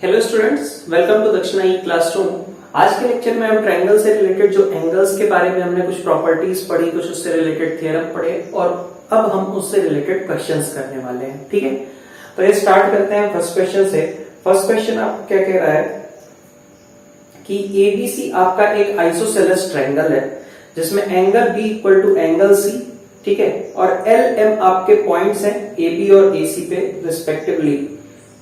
Hello students, welcome to दक्षिणा ई classroom. आज के लेक्चर में हम ट्रायंगल से रिलेटेड जो एंगल्स के बारे में हमने कुछ प्रॉपर्टीज पढ़ी, कुछ उससे रिलेटेड थ्योरम पढ़े और अब हम उससे रिलेटेड क्वेश्चंस करने वाले हैं। ठीक है, तो ये स्टार्ट करते हैं फर्स्ट क्वेश्चन से। फर्स्ट क्वेश्चन आपको क्या कह रहा है कि एबीसी आपका एक आइसोसेलेस ट्रायंगल है जिसमें angle B equal to angle C, ठीक है, और एल एम आपके पॉइंट्स हैं ए बी और ए सी पे रिस्पेक्टिवली,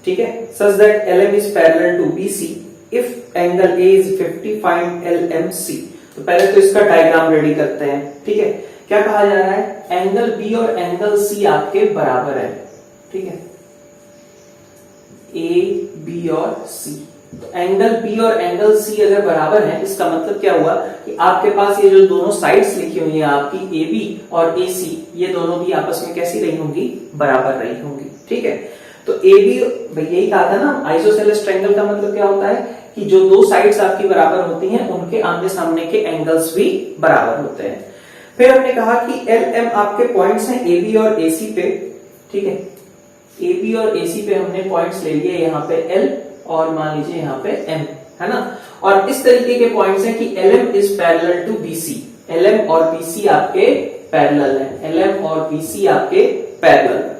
ठीक है, such that LM is parallel to BC if angle A is 50 find LMC। तो पहले तो इसका डायग्राम रेडी करते हैं। ठीक है, क्या कहा जा रहा है, एंगल B और एंगल C आपके बराबर है। ठीक है, A, B और C। तो एंगल B और एंगल C अगर बराबर है, इसका मतलब क्या हुआ कि आपके पास ये जो दोनों साइड्स लिखी हुई है आपकी AB और AC, ये दोनों भी आपस में कैसी रही होंगी, बराबर रही होंगी। ठीक है, तो AB भाई यही कहा था ना, आइसोसेलेस ट्रायंगल का मतलब क्या होता है कि जो दो साइड्स आपकी बराबर होती हैं उनके आमने सामने के एंगल्स भी बराबर होते हैं। फिर हमने कहा कि LM आपके पॉइंट्स हैं AB और AC पे। ठीक है, AB और AC पे हमने पॉइंट्स ले लिए, यहाँ पे L और मान लीजिए यहाँ पे M, है ना। और इस तरीके के पॉइंट्स हैं कि LM is parallel to BC। LM और BC आपके पैरेलल है, LM और BC आपके पैरेलल।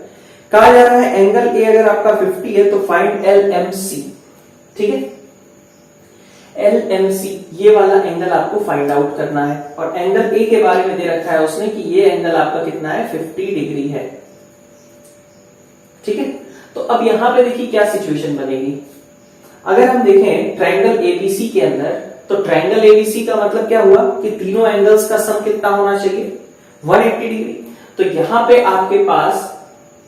कहा जा रहा है एंगल A अगर आपका 50 है तो फाइंड LMC। ठीक है, LMC ये वाला एंगल आपको फाइंड आउट करना है और एंगल A के बारे में दे रखा है उसने कि ये एंगल आपका कितना है, 50 डिग्री है। ठीक है, तो अब यहां पे देखिए क्या सिचुएशन बनेगी। अगर हम देखें ट्रायंगल ABC के अंदर, तो ट्रायंगल ABC का मतलब क्या हुआ कि तीनों एंगल्स का सम कितना होना चाहिए, 180 डिग्री। तो यहां पे आपके पास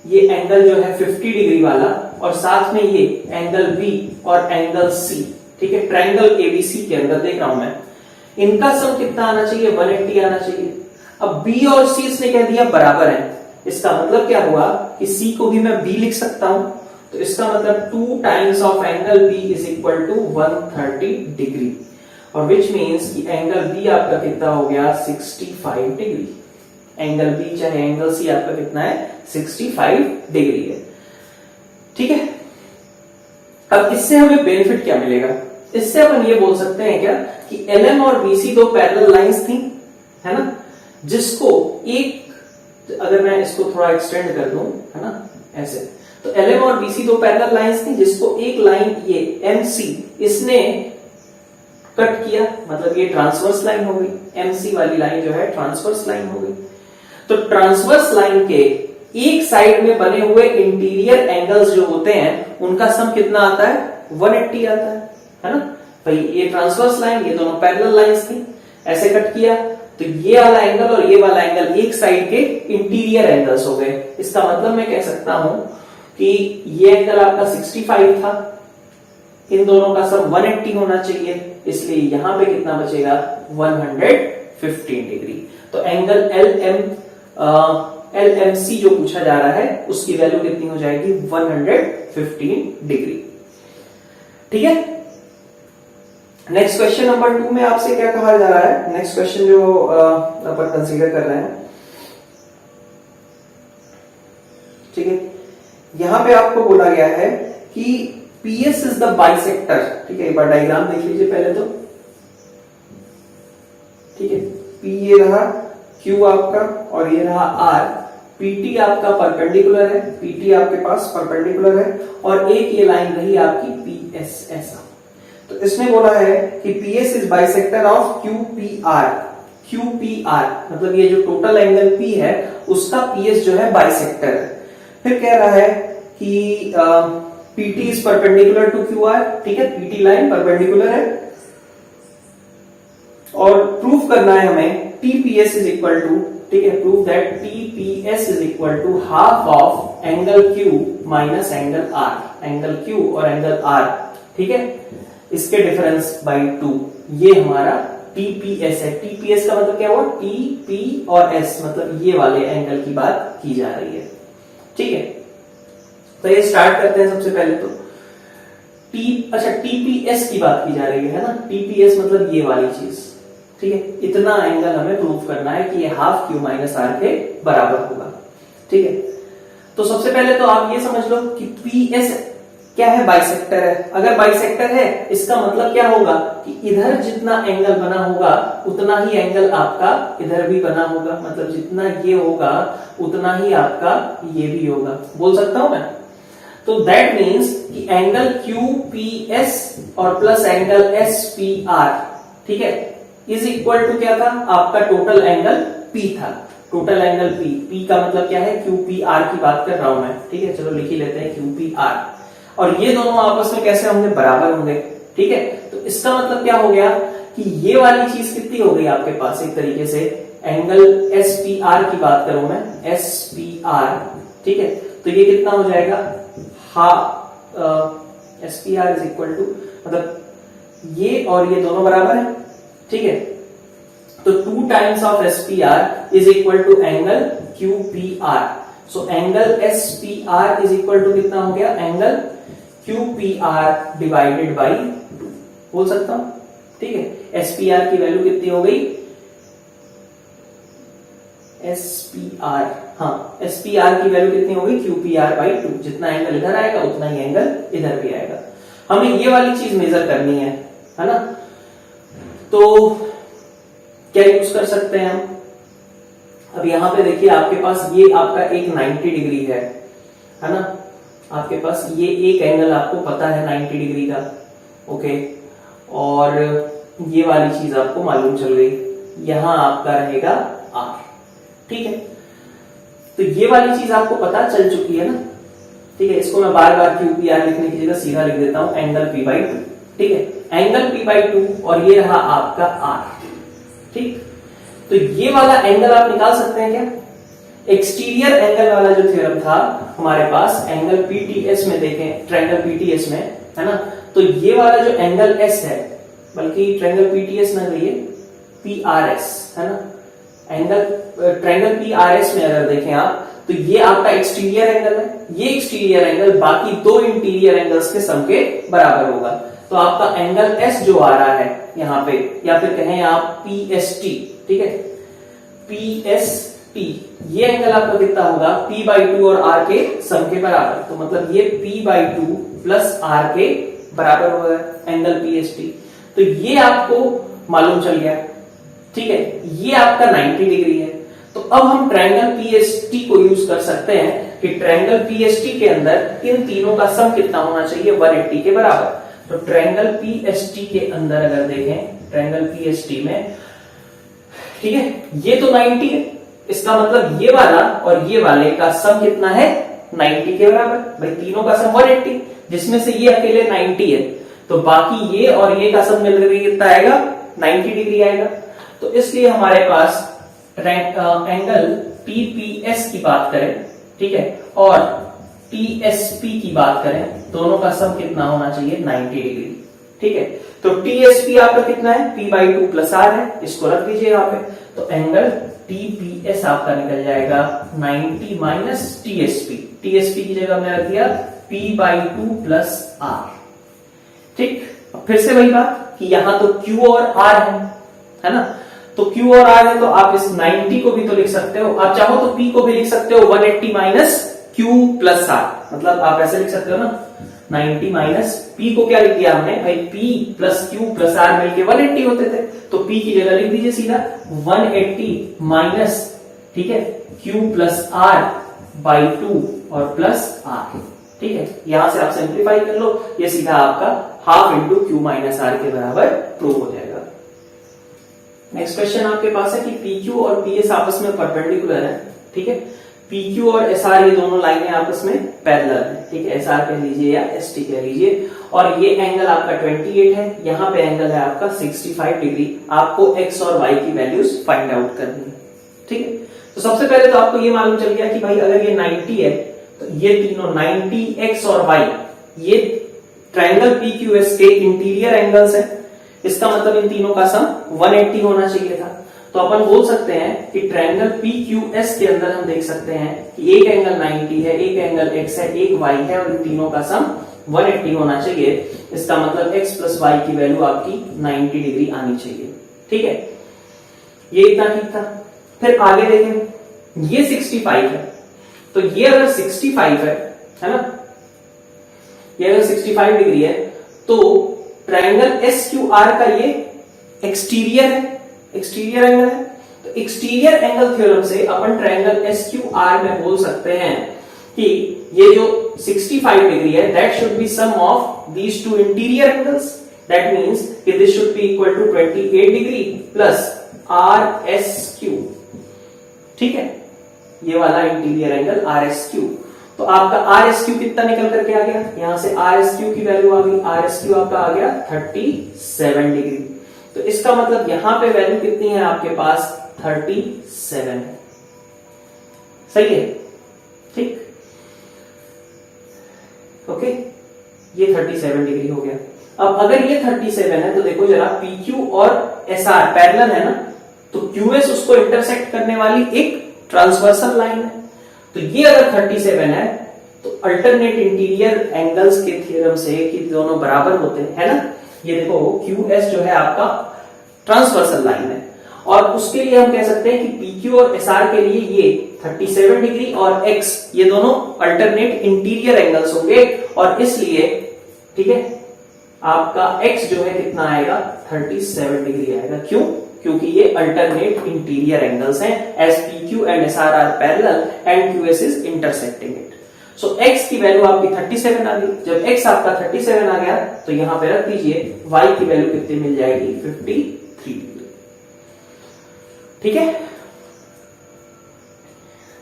ये एंगल जो है 50 डिग्री वाला और साथ में ये एंगल B और एंगल C, ठीक है, ट्रायंगल ABC के अंदर देख रहा हूं मैं, इनका सम कितना आना चाहिए, 180 आना चाहिए। अब B और C इसने कह दिया बराबर है, इसका मतलब क्या हुआ कि C को भी मैं B लिख सकता हूं, तो इसका मतलब 2 times of angle B is equal to 130 degree, और विच मीन्स कि एंगल B आपका कितना हो गया, 65 डिग्री। एंगल B चाहे एंगल C आपका कितना है, 65 डिग्री है। ठीक है, अब इससे हमें बेनिफिट क्या मिलेगा, इससे अपन ये बोल सकते हैं क्या कि LM और BC दो पैरेलल लाइंस थी, है ना, जिसको एक, अगर मैं इसको थोड़ा एक्सटेंड कर दूं, है ना, ऐसे, तो LM और BC दो पैरेलल लाइंस थी जिसको एक लाइन ये MC इसने कट किया, मतलब ये ट्रांसवर्स लाइन हो गई, MC वाली लाइन जो है ट्रांसवर्स लाइन हो गई। तो ट्रांसवर्स लाइन के एक साइड में बने हुए इंटीरियर एंगल्स जो होते हैं उनका सम कितना आता है, 180 आता है ना। भाई ये ट्रांसवर्स लाइन, ये दोनों पैरेलल लाइंस थी, ऐसे कट किया तो ये वाला एंगल और ये वाला एंगल एक साइड के इंटीरियर एंगल्स हो गए। इसका मतलब मैं कह सकता हूं कि ये एंगल आपका 65 था, इन दोनों का सम 180 होना चाहिए, इसलिए यहां पे कितना बचेगा, 115 डिग्री। तो एंगल LMC जो पूछा जा रहा है उसकी वैल्यू कितनी हो जाएगी, 115 डिग्री। ठीक है, नेक्स्ट क्वेश्चन नंबर 2 में आपसे क्या कहा जा रहा है, नेक्स्ट क्वेश्चन जो अपन कंसीडर कर रहे हैं। ठीक है, यहां पे आपको बोला गया है कि PS इज द बाइसेक्टर। ठीक है, एक बार डायग्राम देख लीजिए पहले तो। ठीक है, P ये रहा, Q आपका और ये रहा R। PT आपका परपेंडिकुलर है, PT आपके पास परपेंडिकुलर है और एक ये लाइन रही आपकी PS ऐसा। तो इसने बोला है कि PS is bisector of QPR। QPR मतलब ये जो टोटल एंगल P है उसका PS जो है बाइसेक्टर है। फिर कह रहा है कि PT is perpendicular to QR। ठीक है, PT लाइन परपेंडिकुलर है और प्रूफ करना है हमें TPS इज इक्वल टू, ठीक है, prove that TPS is equal to half of angle Q minus angle R। Angle Q और एंगल R, ठीक है, इसके डिफरेंस बाय 2, ये हमारा TPS है। TPS का मतलब क्या हुआ, TP और S, मतलब ये वाले एंगल की बात की जा रही है। ठीक है, तो ये स्टार्ट करते हैं सबसे पहले तो TPS की बात की जा रही है ना, TPS मतलब ये वाली चीज। ठीक है, इतना एंगल हमें प्रूफ करना है कि ये हाफ Q माइनस R के बराबर होगा। ठीक है, तो सबसे पहले तो आप ये समझ लो कि PS क्या है, बाइसेक्टर है। अगर बाइसेक्टर है इसका मतलब क्या होगा कि इधर जितना एंगल बना होगा उतना ही एंगल आपका इधर भी बना होगा, मतलब जितना ये होगा उतना ही आपका ये भी होगा, बोल सकता हूं मैं। तो दैट मीन्स कि एंगल QPS और प्लस एंगल SPR, ठीक है, इज इक्वल टू क्या था, आपका टोटल एंगल P था। टोटल एंगल P का मतलब क्या है, QPR की बात कर रहा हूं मैं, ठीक है। चलो लिख ही लेते हैं QPR, और ये दोनों आपस में कैसे होंगे, बराबर होंगे, ठीक है। तो इसका मतलब क्या हो गया कि ये वाली चीज कितनी हो गई आपके पास, एक तरीके से एंगल SPR की बात करूं मैं, SPR, ठीक है। तो ये कितना हो जाएगा, SPR इज इक्वल टू, मतलब ये और ये दोनों बराबर है, ठीक है। तो 2 times of SPR is equal to angle QPR। So angle SPR is equal to कितना हो गया, एंगल QPR डिवाइडेड बाई 2, बोल सकता हूं, ठीक है। SPR की वैल्यू कितनी हो गई, SPR, हाँ, SPR की वैल्यू कितनी हो गई, QPR बाई 2। जितना एंगल इधर आएगा उतना ही एंगल इधर भी आएगा। हमें ये वाली चीज मेजर करनी है ना। तो क्या यूज कर सकते हैं हम, अब यहां पे देखिए आपके पास ये आपका एक 90 डिग्री है ना। आपके पास ये एक एंगल आपको पता है 90 डिग्री का, ओके, और ये वाली चीज आपको मालूम चल गई, यहां आपका रहेगा R, ठीक है। तो ये वाली चीज आपको पता चल चुकी है ना, ठीक है। इसको मैं बार बार QPR लिखने की जगह सीधा लिख देता हूं एंगल P/2, ठीक है। एंगल P/2 और ये रहा आपका R, ठीक। तो ये वाला एंगल आप निकाल सकते हैं क्या, एक्सटीरियर एंगल वाला जो थ्योरम था हमारे पास एंगल PTS में, देखें ट्रायंगल PTS में, है ना। तो ये वाला जो एंगल S है, बल्कि ट्रायंगल PTS ना कहिए, PRS, है ना। एंगल ट्रायंगल PRS में अगर देखें आप, तो ये आपका एक्सटीरियर एंगल है, ये एक्सटीरियर एंगल बाकी 2 इंटीरियर एंगल्स के सम के बराबर होगा। तो आपका एंगल S जो आ रहा है यहां पे, या फिर कहें आप PST, ठीक है, PST, ये एंगल आपका कितना होगा, P/2 और R के सम के बराबर। तो मतलब ये P/2 प्लस R के बराबर होगा एंगल PST। तो ये आपको मालूम चल गया, ठीक है। ये आपका 90 डिग्री है। तो अब हम ट्रायंगल PST को यूज कर सकते हैं कि ट्रायंगल PST के अंदर इन तीनों का सम कितना होना चाहिए, 180 के बराबर। तो ट्रायंगल PST के अंदर अगर देखें, ट्रायंगल PST में, ठीक है, ये तो 90 है, इसका मतलब ये वाला और ये वाले का सम कितना है, 90 के बराबर। भाई तीनों का सम 180, जिसमें से ये अकेले 90 है, तो बाकी ये और ये का सम मिलकर कितना आएगा, 90 डिग्री आएगा। तो इसलिए हमारे पास एंगल PPS की बात करें, ठीक है, और TSP की बात करें, दोनों का सम कितना होना चाहिए, 90 डिग्री, ठीक है। तो TSP आपका कितना है, P/2 प्लस R है, इसको रख दीजिए यहाँ पे। तो एंगल TPS आपका निकल जाएगा 90 माइनस TSP। TSP की जगह मैं रख दिया P/2 प्लस R, ठीक। फिर से वही बात कि यहां तो Q और R है ना। तो Q और R है, तो आप इस 90 को भी तो लिख सकते हो, आप चाहो तो P को भी लिख सकते हो 180 माइनस Q प्लस R, मतलब आप ऐसे लिख सकते हो ना, 90 माइनस P को क्या लिख दिया हमने, भाई P plus Q plus R मिलके 180 होते थे, तो P की जगह लिख दीजिए सीधा 180 माइनस, ठीक है, Q प्लस R बाई 2 और प्लस R, ठीक है। यहां से आप सिंप्लीफाई कर लो, ये सीधा आपका half into Q minus R के बराबर प्रूव हो जाएगा। नेक्स्ट क्वेश्चन आपके पास है कि PQ और PS आपस में परपेंडिकुलर है, ठीक है। PQ और SR ये दोनों लाइनें आपस में पैरेलल है, ठीक है। SR कह लीजिए या ST कह लीजिए, और ये एंगल आपका 28 है, यहाँ पे एंगल है आपका 65 डिग्री। आपको X और Y की वैल्यूज फाइंड आउट करनी है, ठीक है। तो सबसे पहले तो आपको ये मालूम चल गया कि भाई अगर ये 90 है, तो ये तीनों 90 X और Y ये ट्रायंगल PQS के इंटीरियर एंगल्स है, इसका मतलब इन तीनों का सम 180 होना चाहिए था। तो अपन बोल सकते हैं कि ट्रायंगल PQS के अंदर हम देख सकते हैं कि एक एंगल 90 है, एक एंगल X है, एक Y है, और इन तीनों का सम 180 होना चाहिए। इसका मतलब X प्लस Y की वैल्यू आपकी 90 डिग्री आनी चाहिए, ठीक है। ये इतना ठीक था। फिर आगे देखें, ये 65 है, तो ये अगर 65 है ना, ये अगर 65 डिग्री है तो ट्रायंगल SQR का ये एक्सटीरियर है, एक्सटीरियर एंगल है। तो एक्सटीरियर एंगल थ्योरम से अपन ट्रायंगल SQR में बोल सकते हैं कि ये जो 65 डिग्री है that should be sum of these two interior angles, that means कि this should be equal to 28 degree plus RSQ। ठीक है, ये वाला इंटीरियर एंगल RSQ। तो आपका RSQ कितना निकल करके आ गया, यहां से RSQ की वैल्यू आ गई, RSQ आपका आ गया 37 डिग्री। तो इसका मतलब यहां पे वैल्यू कितनी है आपके पास, 37 है। सही है, ठीक, ओके, ये 37 डिग्री हो गया। अब अगर ये 37 है तो देखो जरा PQ और SR पैरेलल है ना, तो QS उसको इंटरसेक्ट करने वाली एक ट्रांसवर्सल लाइन है। तो ये अगर 37 है तो अल्टरनेट इंटीरियर एंगल्स के थ्योरम से कि दोनों बराबर होते हैं, है ना। ये देखो QS जो है आपका ट्रांसवर्सल लाइन है और उसके लिए हम कह सकते हैं कि PQ और SR के लिए ये 37 डिग्री और X ये दोनों अल्टरनेट इंटीरियर एंगल्स होंगे और इसलिए ठीक है आपका X जो है कितना आएगा, 37 डिग्री आएगा। क्यों, क्योंकि ये अल्टरनेट इंटीरियर एंगल्स हैं as PQ and SR are parallel and QS is intersecting it. So X की वैल्यू आपकी 37 आ गई। जब X आपका 37 आ गया तो यहां पे रख दीजिए Y की वैल्यू कितनी मिल जाएगी, 53 डिग्री। ठीक है,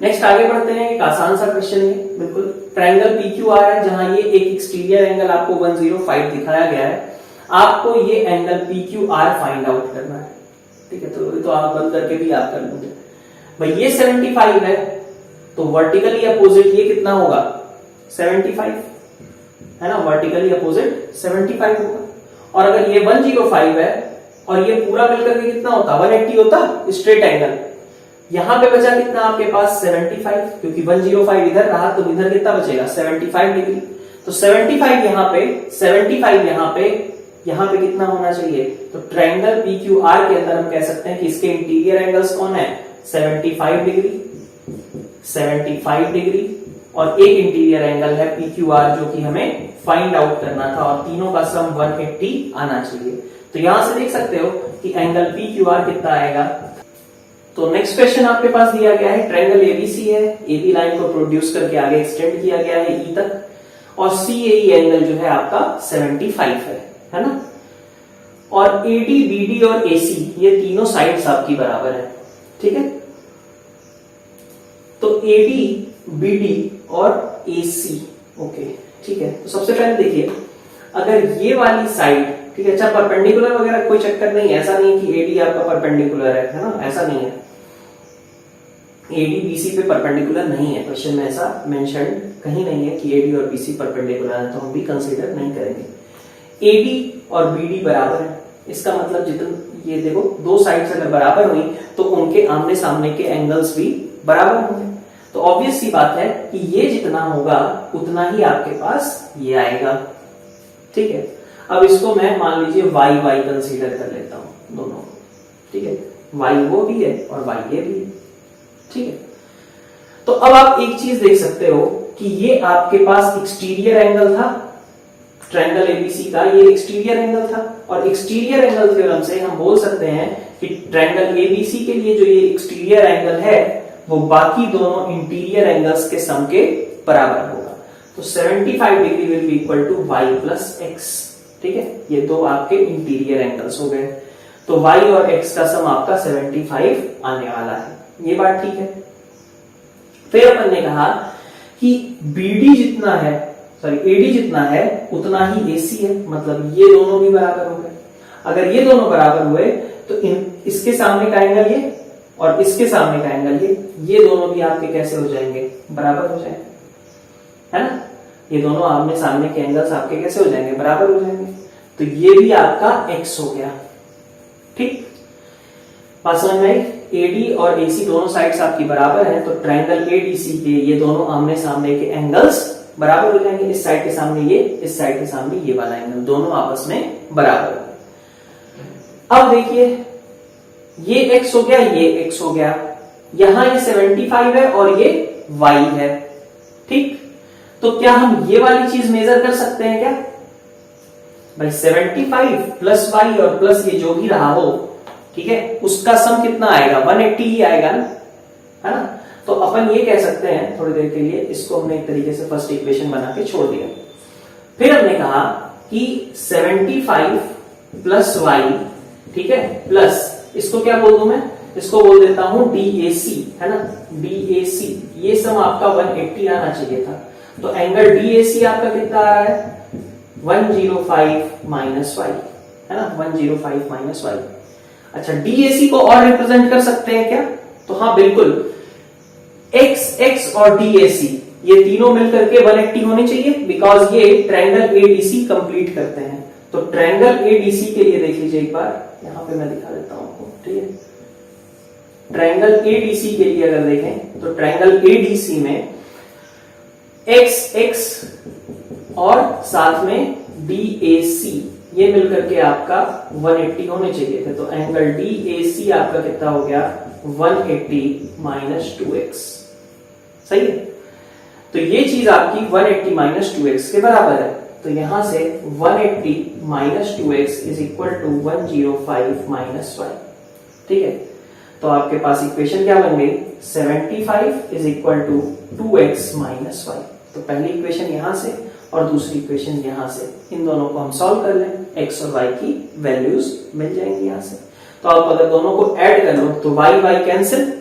नेक्स्ट आगे बढ़ते हैं। एक आसान सा क्वेश्चन है बिल्कुल। ट्रायंगल PQR है जहां ये एक एक्सटीरियर एंगल आपको 105 दिखाया गया है, आपको ये एंगल PQR फाइंड आउट करना है। ठीक है, तो आप बंद करके भी आप कर लोगे भाई। ये 75 है तो वर्टिकली अपोजिट ये कितना होगा, 75 है ना, वर्टिकली अपोजिट 75 होगा। और अगर ये 105 है और ये पूरा मिलकर के कितना होता, 180 होता स्ट्रेट एंगल। यहां पे बचा कितना आपके पास, 75, क्योंकि 105 इधर रहा तो इधर कितना बचेगा, 75 डिग्री। तो 75 यहां पे, 75 यहां पे कितना होना चाहिए। तो ट्रायंगल PQR के अंदर हम कह सकते हैं कि इसके इंटीरियर एंगल्स कौन है, 75 डिग्री, 75 डिग्री और एक इंटीरियर एंगल है PQR जो कि हमें फाइंड आउट करना था और तीनों का सम 180 आना चाहिए। तो यहां से देख सकते हो कि एंगल PQR कितना आएगा। तो नेक्स्ट क्वेश्चन आपके पास दिया गया है, ट्रायंगल ABC है, AB लाइन को प्रोड्यूस करके आगे एक्सटेंड किया गया है E तक और CAE एंगल जो है आपका 75 है ना। और AD, BD और AC ये तीनों साइड्स आपकी बराबर है। ठीक है, तो AD, BD और AC, ओके ठीक है। तो सबसे पहले देखिए अगर ये वाली साइड, ठीक है, अच्छा परपेंडिकुलर वगैरह कोई चक्कर नहीं है, ऐसा नहीं है कि AD आपका परपेंडिकुलर है ना, ऐसा नहीं है। AD BC पे परपेंडिकुलर नहीं है, क्वेश्चन में ऐसा मेंशन कहीं नहीं है कि AD और BC परपेंडिकुलर है, तो हम भी कंसीडर नहीं करेंगे। AD और BD बराबर है, इसका मतलब जितना ये देखो दो साइड्स अगर बराबर हुई तो उनके आमने सामने के एंगल्स भी बराबर होंगे। तो ऑब्वियस सी बात है कि ये जितना होगा उतना ही आपके पास ये आएगा। ठीक है, अब इसको मैं मान लीजिए y कंसीडर कर लेता हूं दोनों। ठीक है, y वो भी है और y ये भी है। ठीक है, तो अब आप एक चीज देख सकते हो कि ये आपके पास एक्सटीरियर एंगल था, ट्रायंगल ABC का ये एक्सटीरियर एंगल था और एक्सटीरियर एंगल थ्योरम से हम बोल सकते हैं कि ट्रायंगल ABC के लिए जो ये एक्सटीरियर एंगल है वो बाकी दोनों इंटीरियर एंगल्स के सम के बराबर होगा। तो 75 degree will be equal to y plus x। ठीक है, ये दो आपके इंटीरियर एंगल्स हो गए, तो y और x का सम आपका 75 आने वाला है। ये बात ठीक है। फिर अपन ने कहा कि BD जितना है, सॉरी AD जितना है उतना ही AC है, मतलब ये दोनों भी बराबर हो गए। अगर ये दोनों बराबर हुए तो इसके सामने का एंगल ये और इसके सामने का एंगल ये दोनों भी आपके कैसे हो जाएंगे, बराबर हो जाएंगे, है ना। ये दोनों आमने सामने के एंगल्स आपके कैसे हो जाएंगे, बराबर हो जाएंगे। तो ये भी आपका x हो गया। ठीक, बात समझ में आई। AD और AC दोनों साइड्स आपकी बराबर है, तो ट्रायंगल ADC के ये दोनों आमने सामने के एंगल्स बराबर हो जाएंगे। इस साइड के सामने ये, इस साइड के सामने ये वाला एंगल, दोनों आपस में बराबर हो। अब देखिए ये x हो गया, ये x हो गया, यहां ये 75 है और ये y है। ठीक, तो क्या हम ये वाली चीज मेजर कर सकते हैं क्या भाई? 75 प्लस वाई और प्लस ये जो भी रहा हो, ठीक है, उसका सम कितना आएगा? 180 ही आएगा ना, है ना? तो अपन ये कह सकते हैं थोड़ी देर के लिए, इसको हमने एक तरीके से फर्स्ट इक्वेशन बना के छोड़ दिया। फिर हमने कहा कि 75 प्लस वाई, ठीक है, प्लस इसको क्या बोल दूं मैं? इसको बोल देता हूं DAC, है ना, DAC। ये सम आपका 180 आना चाहिए था, तो एंगल DAC आपका कितना आ रहा है? 105 माइनस वाई, है ना, 105 माइनस वाई। अच्छा, DAC को और रिप्रेजेंट कर सकते हैं क्या? तो हाँ बिल्कुल, x और DAC ये तीनों मिलकर के 180 होने चाहिए, बिकॉज ये ट्रायंगल ADC कंप्लीट करते हैं। तो ट्रायंगल ADC के लिए देख लीजिए एक बार, यहां पे मैं दिखा देता हूं आपको, ठीक है। ट्रायंगल ADC के लिए अगर देखें तो ट्रायंगल ADC में x और साथ में DAC ये मिलकर के आपका 180 होने चाहिए थे। तो एंगल DAC आपका कितना हो गया? 180 माइनस 2x, सही है। तो ये चीज आपकी 180 माइनस 2x के बराबर है। तो यहां से 180 minus 2x is equal to 105 minus y, ठीक है। तो आपके पास इक्वेशन क्या बन गई? 75 is equal to 2x minus y। तो पहली इक्वेशन यहां से और दूसरी इक्वेशन यहां से, इन दोनों को हम सॉल्व कर लें, x और y की वैल्यूज मिल जाएंगी यहां से। तो आप अगर दोनों को ऐड कर लो तो y कैंसिल,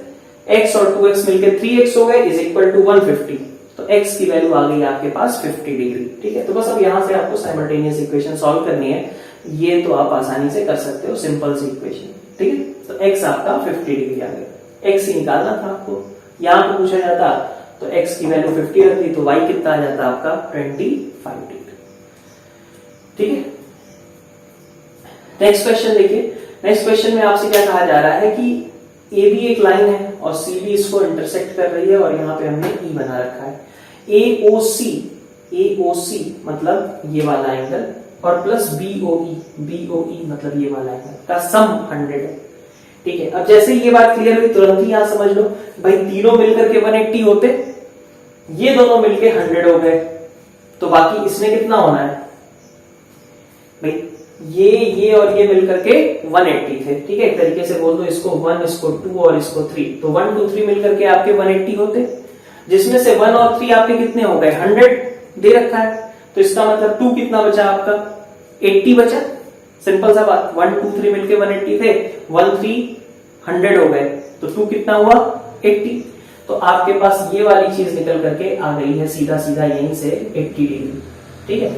x और 2x मिलकर 3x हो गए, इज इक्वल टू 150। तो x की वैल्यू आ गई आपके पास 50 डिग्री, ठीक है। तो बस अब यहां से आपको साइमल्टेनियस इक्वेशन सॉल्व करनी है, ये तो आप आसानी से कर सकते हो, सिंपल सी इक्वेशन, ठीक है। तो x आपका 50 डिग्री आ गया, x ही निकालना था आपको। यहां पे पूछा जाता तो x की वैल्यू 50 रखती तो y कितना आ जाता आपका? 25 डिग्री, ठीक है। नेक्स्ट क्वेश्चन देखिए। नेक्स्ट क्वेश्चन में आपसे क्या कहा जा रहा है कि AB एक लाइन है और CD इसको इंटरसेक्ट कर रही है, और यहाँ पे हमने E बना रखा है। AOC मतलब ये वाला एंगल, और प्लस BOE मतलब ये वाला एंगल का सम 100 है, ठीक है। अब जैसे ये बात क्लियर हुई, तुरंत ही यहां समझ लो भाई, तीनों मिलकर के 180 होते, ये दोनों मिलके 100 हो गए, तो बाकी इसमें कितना होना है भाई? ये और ये मिलकर के 180 थे, ठीक है। एक तरीके से बोल दो इसको 1, इसको 2 और इसको 3, तो 1 2 3 मिलकर के आपके 180 होते, जिसमें से 1 और 3 आपके कितने हो गए? 100 दे रखा है। तो इसका मतलब 2 कितना बचा आपका? 80 बचा। सिंपल सा बात, 1 2 3 मिलके 180 थे, 1 3 100 हो गए, तो 2 कितना हुआ? 80। तो आपके पास ये वाली चीज निकल करके आ गई है सीधा सीधा यहीं से 80 डिग्री, ठीक है।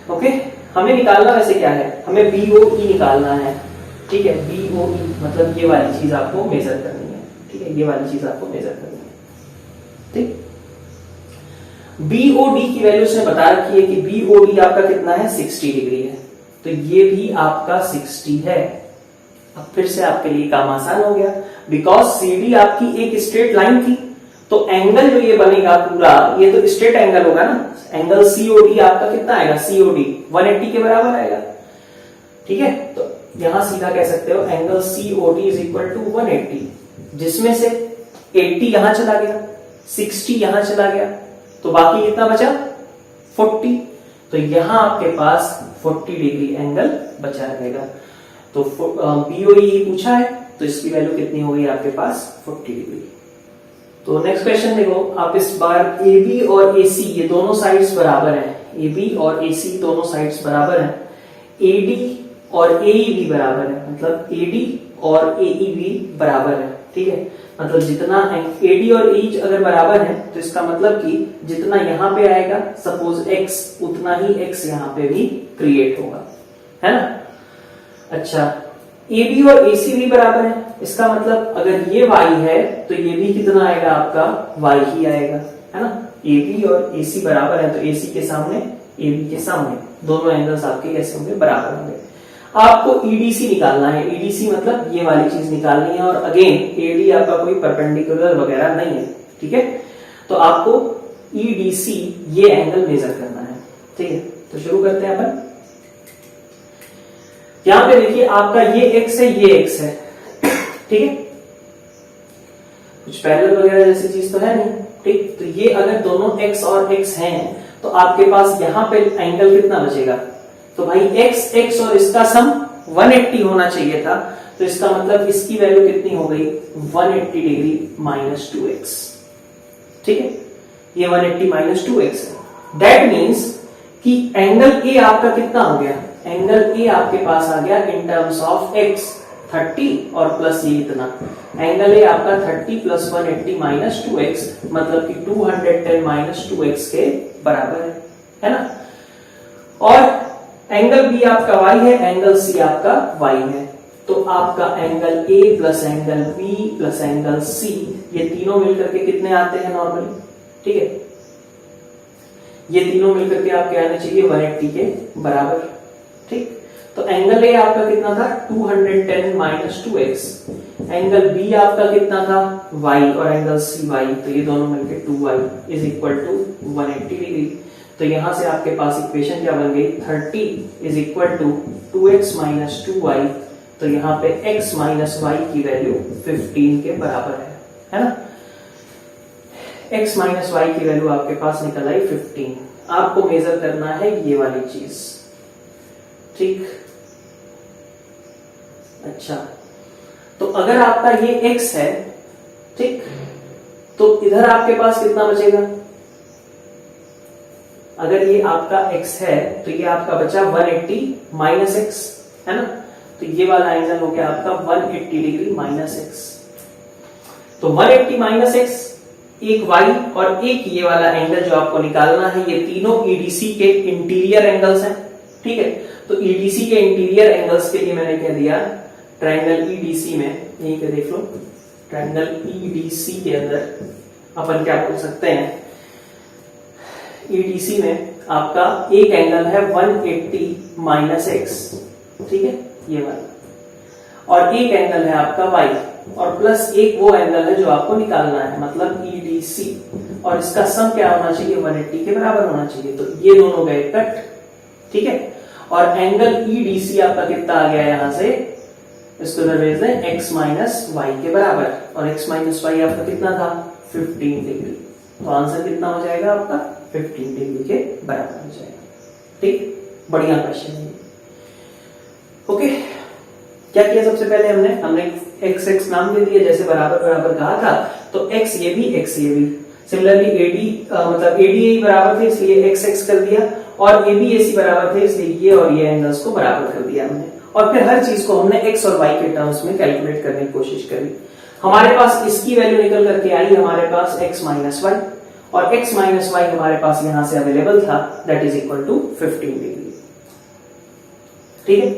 ओके, हमें निकालना वैसे क्या है? हमें BOE निकालना है, ठीक है। BOE मतलब ये वाली चीज आपको मेजर करनी है, ठीक है, ये वाली चीज आपको मेजर करनी है, ठीक। BOD की वैल्यू उसने बता रखी है कि BOD आपका कितना है? 60 डिग्री है, तो ये भी आपका 60 है। अब फिर से आपके लिए काम आसान हो गया, बिकॉज CD आपकी एक स्ट्रेट लाइन थी, तो एंगल जो ये बनेगा पूरा, ये तो स्ट्रेट एंगल होगा ना। एंगल COD आपका कितना आएगा? COD 180 के बराबर आएगा, ठीक है। तो यहां सीधा कह सकते हो angle COD is equal to 180, जिसमें से 80 यहां चला गया, 60 यहां चला गया, तो बाकी कितना बचा? 40। तो यहां आपके पास 40 डिग्री एंगल बचा रहेगा। तो BOE पूछा है, तो इसकी वैल्यू कितनी होगी आपके पास? 40 डिग्री। तो नेक्स्ट क्वेश्चन देखो आप, इस बार AB और AC ये दोनों साइड्स बराबर हैं, AB और AC दोनों साइड्स बराबर हैं, AD और AE भी बराबर है, मतलब AD और AE भी बराबर है, ठीक है। मतलब जितना AD और AE अगर बराबर है, तो इसका मतलब कि जितना यहां पे आएगा सपोज x, उतना ही x यहां पे भी क्रिएट होगा, है ना। अच्छा, AB और AC भी बराबर है, इसका मतलब अगर ये y है तो ये भी कितना आएगा आपका? y ही आएगा, है ना। AB और AC बराबर है, तो AC के सामने AB के सामने दोनों एंगल्स आपके कैसे होंगे? बराबर होंगे। आपको EDC निकालना है, EDC मतलब ये वाली चीज निकालनी है, और अगेन AD आपका कोई परपेंडिकुलर वगैरह नहीं है, ठीक है। तो आपको EDC ये एंगल मेजर करना है, ठीक है। तो शुरू करते हैं अपन। यहां पे देखिए आपका ये x है, ये x है, ठीक है। कुछ पैरेलल वगैरह जैसी चीज तो है नहीं, ठीक, तो ये अगर दोनों x और x हैं तो आपके पास यहाँ पे एंगल कितना बचेगा, तो भाई x और इसका सम 180 होना चाहिए था, तो इसका मतलब इसकी वैल्यू कितनी हो गई 180 डिग्री माइनस 2x। ठीक है, ये 180 माइनस 2x है। दैट मीन्स कि एंगल ए आपका कितना हो गया, एंगल ए आपके पास आ गया इन टर्म्स ऑफ x 30 और प्लस ये इतना, एंगल ए आपका 30 प्लस 180 माइनस 2x, मतलब कि 210 माइनस 2x के बराबर है ना। और एंगल बी आपका y है, एंगल सी आपका y है, तो आपका angle A plus angle B plus angle C ये तीनों मिलकर के कितने आते हैं नॉर्मली, ठीक है, ये तीनों मिलकर के आपके आने चाहिए 180 के बराबर। ठीक, तो एंगल A आपका कितना था 210 माइनस 2x, एंगल B आपका कितना था y और एंगल C y, तो ये दोनों मिलकर 2y is equal to 180 degree. तो यहां से आपके पास इक्वेशन क्या बन गई 30 is equal to 2x minus 2y, तो यहाँ पे x माइनस वाई की वैल्यू 15 के बराबर है ना। x माइनस वाई की वैल्यू आपके पास निकल आई 15। आपको मेजर करना है ये वाली चीज, ठीक। अच्छा, तो अगर आपका ये x है, ठीक, तो इधर आपके पास कितना बचेगा, अगर ये आपका x है तो ये आपका बचा 180 माइनस x, है ना, तो ये वाला एंगल हो गया आपका 180 डिग्री माइनस एक्स। तो 180 माइनस एक्स, एक y और एक ये वाला एंगल जो आपको निकालना है, ये तीनों EDC के इंटीरियर एंगल्स हैं, ठीक है। तो EDC के इंटीरियर एंगल्स के लिए मैंने क्या दिया, ट्रायंगल EDC में, यहीं पे देख लो, ट्रायंगल EDC के अंदर अपन क्या बोल सकते हैं, EDC में आपका एक एंगल है 180 माइनस एक्स, ठीक है, ये वाला, और एक एंगल है आपका y, और प्लस एक वो एंगल है जो आपको निकालना है, मतलब EDC, और इसका सम क्या होना चाहिए 180 के बराबर होना चाहिए। तो ये दोनों गए कट, ठीक है, और एंगल EDC आपका कितना आ गया यहां से, इसको दरवेज दें x माइनस वाई के बराबर, और x माइनस वाई आपका कितना था 15 डिग्री, तो आंसर कितना हो जाएगा आपका 15 डिग्री के बराबर हो जाएगा। ठीक, बढ़िया क्वेश्चन है। ओके, क्या किया सबसे पहले हमने x x नाम दे दिया, जैसे बराबर बराबर कहा था, तो x ये भी x ये भी, सिमिलरली AD मतलब AD बराबर थे इसलिए x x कर दिया, और AB AC बराबर थे इसलिए ये और ये एंगल्स को बराबर कर दिया हमने, और फिर हर चीज को हमने x और y के टर्म्स में कैलकुलेट करने की कोशिश करी। हमारे पास इसकी वैल्यू निकल करके आई हमारे पास x माइनस वाई, और x माइनस वाई हमारे पास यहां से अवेलेबल था, that is equal to 15 degree. ठीक है,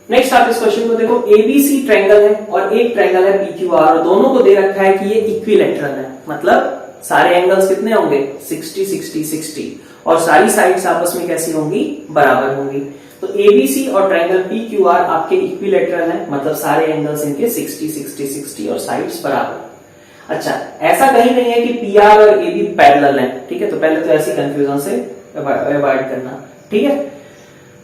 नेक्स्ट आप इस क्वेश्चन को देखो, एबीसी ट्रायंगल है और एक ट्रायंगल है पीक्यूआर, और दोनों को दे रखा है कि ये इक्विलैटरल है, मतलब सारे एंगल्स कितने होंगे 60 60 60, और सारी साइड्स आपस में कैसी होंगी बराबर होंगी। तो एबीसी और ट्रायंगल पीक्यूआर आपके इक्विलैटरल है, मतलब सारे एंगल्स इनके 60 60 60 और साइड्स बराबर। अच्छा, ऐसा कहीं नहीं है कि पीआर और एबी पैरेलल है, ठीक है, तो पहले तो ऐसी कंफ्यूजन से अवॉइड करना। ठीक है,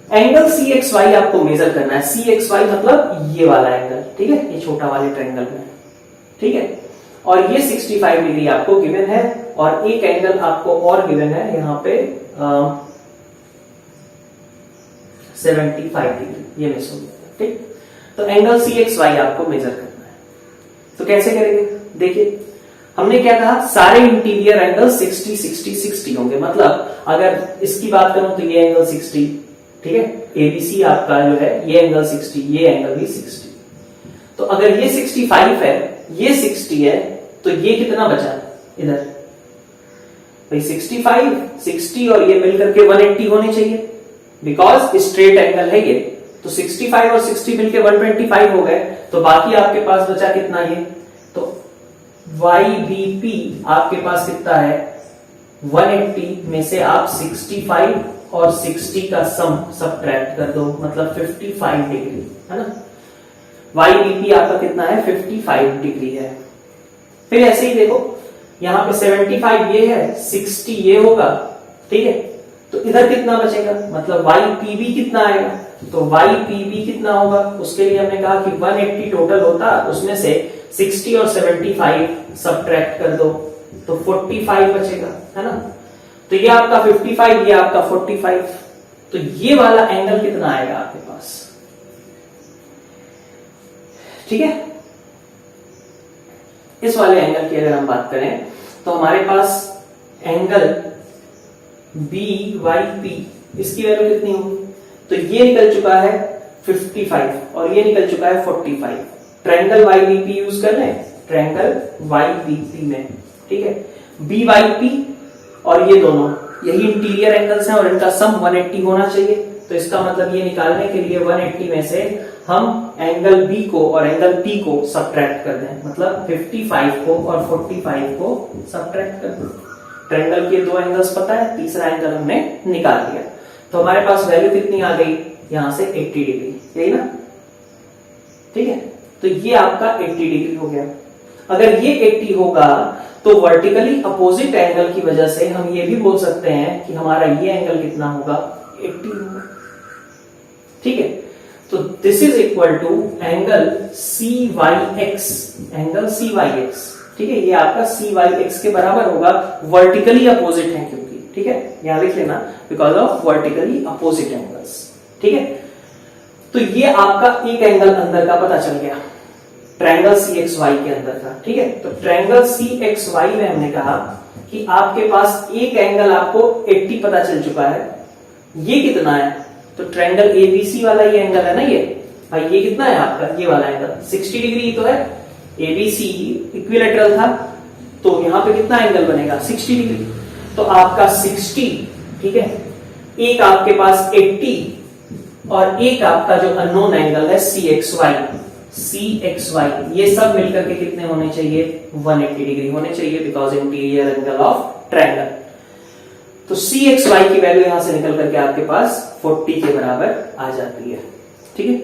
एंगल CXY आपको मेजर करना है, CXY मतलब ये वाला एंगल, ठीक है, ये छोटा वाले ट्रायंगल में, ठीक है, और ये 65 डिग्री आपको गिवन है, और एक एंगल आपको और गिवन है यहाँ पे 75 डिग्री, ये मिस हो गया, ठीक। तो एंगल CXY आपको मेजर करना है, तो कैसे करेंगे, देखिए हमने क्या कहा, सारे इंटीरियर एंगल 60 60 60 होंगे, मतलब अगर इसकी बात करूं तो ये एंगल 60, ठीक है, एबीसी आपका जो है ये एंगल 60, ये एंगल भी 60, तो अगर ये 65 है, ये 60 है, तो ये कितना बचा इधर भाई 65 60, और ये मिलकर के 180 होने चाहिए, बिकॉज स्ट्रेट एंगल है ये, तो 65 और 60 मिलके 125 हो गए, तो बाकी आपके पास बचा कितना ये, तो YBP आपके पास कितना है 180 में से आप 65 और 60 का सम सबट्रैक्ट कर दो, मतलब 55 डिग्री, है ना। YBP आपका कितना है 55 डिग्री है। फिर ऐसे ही देखो, यहां पे 75 ये है, 60 ये होगा, ठीक है, तो इधर कितना बचेगा, मतलब YPB कितना आएगा, तो YPB कितना होगा, उसके लिए हमने कहा कि 180 टोटल होता, उसमें से 60 और 75 सबट्रैक्ट कर दो, तो 45 बचेगा, है ना। तो ये आपका 55, ये आपका 45, तो ये वाला एंगल कितना आएगा आपके पास, ठीक है। इस वाले एंगल की अगर हम बात करें तो हमारे पास एंगल BYP, इसकी वैल्यू कितनी होगी, तो ये निकल चुका है 55 और ये निकल चुका है 45। ट्रायंगल YBP यूज कर रहे हैं, ट्रायंगल YBP में, ठीक है। BYP और ये दोनों यही इंटीरियर एंगल्स हैं और इनका सम 180 होना चाहिए। तो इसका मतलब ये निकालने के लिए 180 में से हम एंगल B को और एंगल P को सब्ट्रैक्ट कर दें, मतलब 55 को और 45 को सब्ट्रैक्ट कर दें। ट्रायंगल के दो एंगल्स पता है, तीसरा एंगल हमने निकाल लिया। तो हमारे पास वैल्यू कितनी आ गई, यहां से 80 डिग्री, यही ना, ठीक है। तो ये आपका 80 डिग्री हो गया। अगर ये 80 होगा तो वर्टिकली अपोजिट एंगल की वजह से हम ये भी बोल सकते हैं कि हमारा ये एंगल कितना होगा, 80 होगा, ठीक है। तो this is equal to angle CYX, angle CYX, ठीक है। ये आपका CYX के बराबर होगा, वर्टिकली अपोजिट है क्योंकि, ठीक है, यहां लिख लेना, because of vertically opposite angles, ठीक है। तो ये आपका एक एंगल अंदर का पता चल गया, ट्रायंगल CXY के अंदर का, ठीक है। तो ट्रायंगल CXY में हमने कहा कि आपके पास एक एंगल आपको 80 पता चल चुका है, ये कितना है, तो ट्रायंगल ABC वाला ये एंगल है ना, ये भाई ये कितना है आपका, ये वाला एंगल 60 डिग्री तो है, ABC इक्विलैटरल था, तो यहां पे कितना एंगल बनेगा, 60 डिग्री। तो आपका 60, ठीक है, एक आपके पास 80 और एक आपका जो अननोन एंगल है CXY, ये सब मिलकर के कितने होने चाहिए, 180 डिग्री होने चाहिए, because interior angle of triangle. तो CXY की वैल्यू यहां से निकल करके आपके पास 40 के बराबर आ जाती है, ठीक है।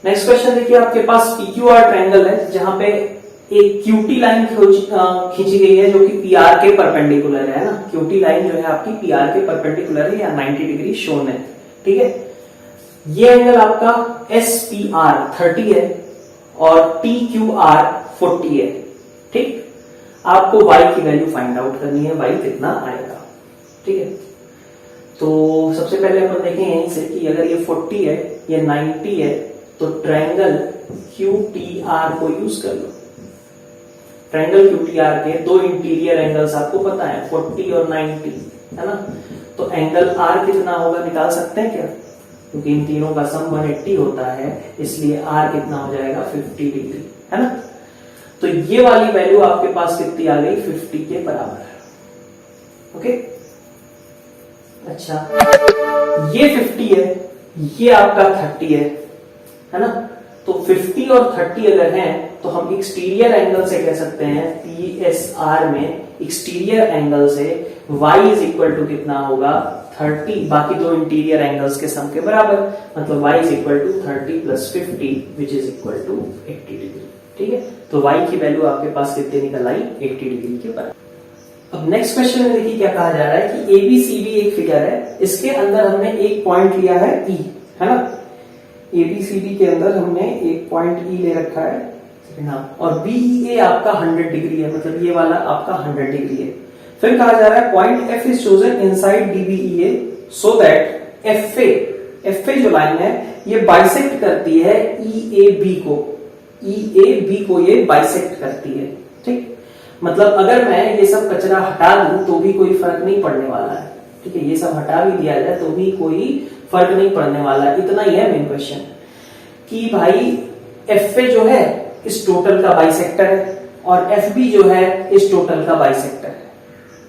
नेक्स्ट क्वेश्चन देखिए, आपके पास PQR ट्रायंगल है जहां पे एक QT लाइन खींची गई है जो कि PR के परपेंडिकुलर है ना, QT लाइन जो है आपकी PR के परपेंडिकुलर है या 90 डिग्री शोन है, ठीक है। ये एंगल आपका SPR 30 है और TQR 40 है, ठीक। आपको Y की वैल्यू फाइंड आउट करनी है, Y कितना आएगा, ठीक है। तो सबसे पहले अपन देखें यहीं से कि अगर ये 40 है, ये 90 है, तो ट्रायंगल QTR को यूज कर लो। ट्रायंगल QTR के दो इंटीरियर एंगल्स आपको पता है, 40 और 90, है ना। तो एंगल R कितना होगा निकाल सकते हैं क्या, क्योंकि इन तीनों का सम 180 होता है, इसलिए R कितना हो जाएगा, 50 डिग्री, है ना। तो ये वाली वैल्यू आपके पास कितनी आ गई, 50 के बराबर, ओके। अच्छा, ये 50 है, ये आपका 30 है ना। तो 50 और 30 अगर हैं तो हम एक्सटीरियर एंगल से कह सकते हैं, PSR में एक्सटीरियर एंगल से y इज इक्वल टू कितना होगा, 30 बाकी दो इंटीरियर एंगल्स के सम के बराबर, मतलब y is equal to 30 plus 50 which is equal to 80 degree, ठीक है। तो y की वैल्यू आपके पास कितनी निकल आई, 80 डिग्री के बराबर। अब नेक्स्ट क्वेश्चन में देखिए क्या कहा जा रहा है कि ABCD एक फिगर है, इसके अंदर हमने एक पॉइंट लिया है E, है ना। ABCD के अंदर हमने एक पॉइंट E ले रखा है और BEA आपका 100 डिग्री है, मतलब ये वाला आपका 100 डिग्री है। फिर कहा जा रहा है point F is chosen inside DBEA so that FA जो लाइन है ये बाइसेक्ट करती है EAB को ये बाइसेक्ट करती है, ठीक। मतलब अगर मैं ये सब कचरा हटा दूं तो भी कोई फर्क नहीं पड़ने वाला है, ठीक है। ये सब हटा भी दिया जाए तो भी कोई फर्क नहीं पड़ने वाला है। इतना ही है मेन क्वेश्चन कि भाई FA जो है इस टोटल का बाइसेक्टर है और FB जो है इस टोटल का बाइसेक्टर है,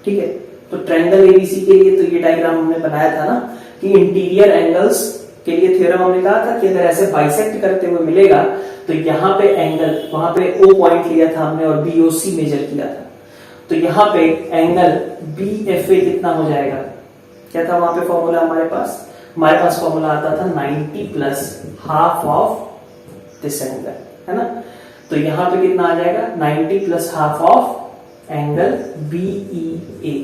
ठीक है। तो ट्रायंगल ABC के लिए तो ये डायग्राम हमने बनाया था ना कि इंटीरियर एंगल्स के लिए थ्योरम हमने कहा था कि अगर ऐसे बाइसेक्ट करते हुए मिलेगा तो यहाँ पे एंगल, वहां पे O पॉइंट लिया था हमने और BOC मेजर किया था, तो यहाँ पे एंगल BFA कितना हो जाएगा, क्या था वहां पे फॉर्मूला हमारे पास फॉर्मूला आता था 90 plus half of this angle, है ना। तो यहां पे कितना आ जाएगा, 90 plus half of angle BEA।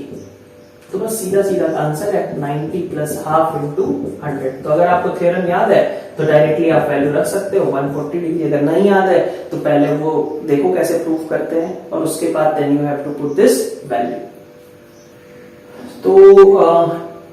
तो बस सीधा सीधा आंसर है 90 प्लस हाफ इंटू 100। तो अगर आपको थ्योरम याद है तो डायरेक्टली आप वैल्यू रख सकते हो 140 डिग्री। अगर नहीं याद है तो पहले वो देखो कैसे प्रूफ करते हैं और उसके बाद then you have to put this value. तो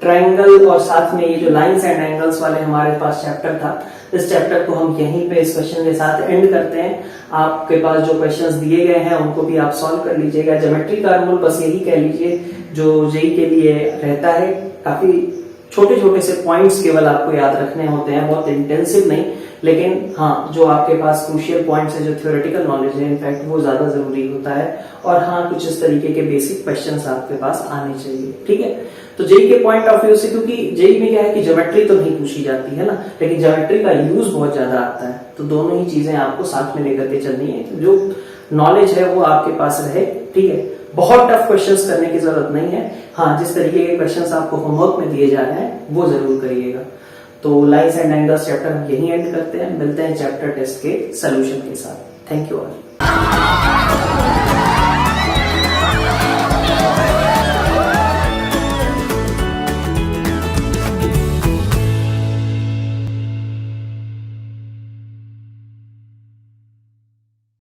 ट्रायंगल और साथ में ये जो लाइंस एंड एंगल्स वाले हमारे पास चैप्टर था, इस चैप्टर को हम यहीं पे इस क्वेश्चन के साथ एंड करते हैं। आपके पास जो क्वेश्चंस दिए गए हैं उनको भी आप सॉल्व कर लीजिएगा। ज्योमेट्री का रूल बस यही कह लीजिए जो जेई के लिए रहता है, काफी छोटे छोटे से पॉइंट्स केवल आपको याद रखने होते हैं, बहुत इंटेंसिव नहीं, लेकिन हाँ जो आपके पास क्रूशियल पॉइंट्स है, जो थ्योरेटिकल नॉलेज है इनफैक्ट वो ज्यादा जरूरी होता है। और हाँ कुछ इस तरीके के बेसिक क्वेश्चंस आपके पास आने चाहिए, ठीक है। तो जेई के पॉइंट ऑफ व्यू से, क्योंकि जेई में क्या है कि ज्योमेट्री तो नहीं पूछी जाती है ना, लेकिन ज्योमेट्री का यूज बहुत ज्यादा आता है, तो दोनों ही चीजें आपको साथ में लेकर के चलनी है। जो नॉलेज है वो आपके पास रहे, ठीक है। बहुत टफ क्वेश्चंस करने की जरूरत नहीं है। हाँ जिस तरीके के क्वेश्चंस आपको होमवर्क में दिए जा रहे हैं वो जरूर करिएगा। तो लाइंस एंड एंगल्स चैप्टर हम यहीं एंड करते हैं, मिलते हैं चैप्टर टेस्ट के सोल्यूशन के साथ। Thank you all.